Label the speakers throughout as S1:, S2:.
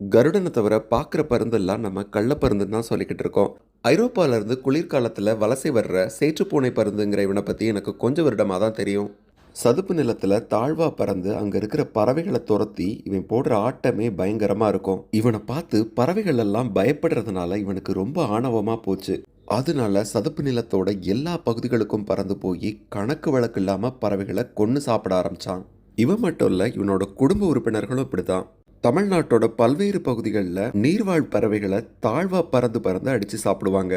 S1: கருடனை தவிர பார்க்குற பருந்தெல்லாம் நம்ம கள்ளப்பருந்துன்னு தான் சொல்லிக்கிட்டு இருக்கோம். ஐரோப்பால இருந்து குளிர்காலத்துல வலசை வர்ற சேற்றுப்பூனை பருந்துங்கிற இவனை பத்தி எனக்கு கொஞ்சம் வருடமா தான் தெரியும். சதுப்பு நிலத்துல தாழ்வா பறந்து அங்க இருக்கிற பறவைகளை துரத்தி இவன் போடுற ஆட்டமே பயங்கரமா இருக்கும். இவனை பார்த்து பறவைகள் எல்லாம் பயப்படுறதுனால இவனுக்கு ரொம்ப ஆணவமா போச்சு. அதனால சதுப்பு நிலத்தோட எல்லா பகுதிகளுக்கும் பறந்து போய் கணக்கு வழக்கு இல்லாம பறவைகளை கொன்னு சாப்பிட ஆரம்பிச்சான். இவன் மட்டும் இல்ல, இவனோட குடும்ப உறுப்பினர்களும் இப்படிதான். தமிழ்நாட்டோட பல்வேறு பகுதிகளில் நீர்வாழ் பறவைகளை தாழ்வா பறந்து பறந்து அடிச்சு சாப்பிடுவாங்க.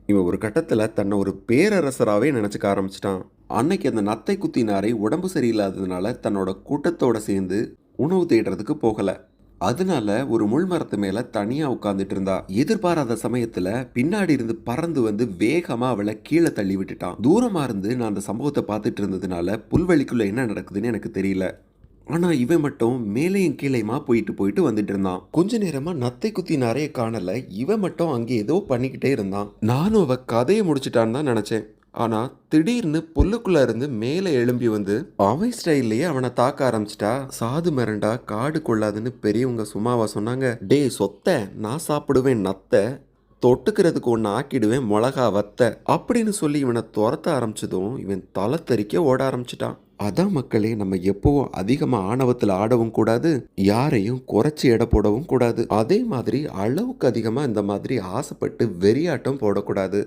S1: இவன் ஒரு கட்டத்துல தன்னை ஒரு பேரரசராகவே நினைச்சுக்க ஆரம்பிச்சிட்டான். அன்னைக்கு அந்த நத்தை குத்தி நாரை உடம்பு சரியில்லாததுனால தன்னோட கூட்டத்தோட சேர்ந்து உணவு தேடுறதுக்கு போகல. அதனால ஒரு முள் மரத்து மேல தனியா உட்கார்ந்துட்டு இருந்தா. எதிர்பாராத சமயத்துல பின்னாடி இருந்து பறந்து வந்து வேகமா அவளை கீழே தள்ளி விட்டுட்டான். தூரமா இருந்து நான் அந்த சம்பவத்தை பார்த்துட்டு இருந்ததுனால புல்வெளிக்குள்ள என்ன நடக்குதுன்னு எனக்கு தெரியல. ஆனா இவன் மட்டும் மேலையும் கீழையுமா போயிட்டு போயிட்டு வந்துட்டு இருந்தான். கொஞ்ச நேரமா நத்தை குத்தி நிறைய காணல. இவன் மட்டும் அங்கே ஏதோ பண்ணிக்கிட்டே இருந்தான். நானும் அவ கதையை முடிச்சிட்டான்னு தான் நினைச்சேன். ஆனா திடீர்னு புல்லுக்குள்ள இருந்து மேலே எழும்பி வந்து அவன் ஸ்டைல்லையே அவனை தாக்க ஆரம்பிச்சிட்டா. சாது மிரண்டா காடு கொள்ளாதுன்னு பெரியவங்க சும்மாவா சொன்னாங்க? டே சொத்த, நான் சாப்பிடுவேன் நத்தை, தொட்டுக்கிறதுக்கு ஒன்று ஆக்கிடுவேன் மிளகா வத்த அப்படின்னு சொல்லி இவனை துரத்த ஆரம்பிச்சதும் இவன் தலை தெறிக்க ஓட ஆரம்பிச்சிட்டான். அதான் மக்களே, நம்ம எப்பவும் அதிகமாக ஆணவத்தில் ஆடவும் கூடாது, யாரையும் குறைச்சி எடை போடவும் கூடாது. அதே மாதிரி அளவுக்கு அதிகமாக இந்த மாதிரி ஆசைப்பட்டு வெறியாட்டம் போடக்கூடாது.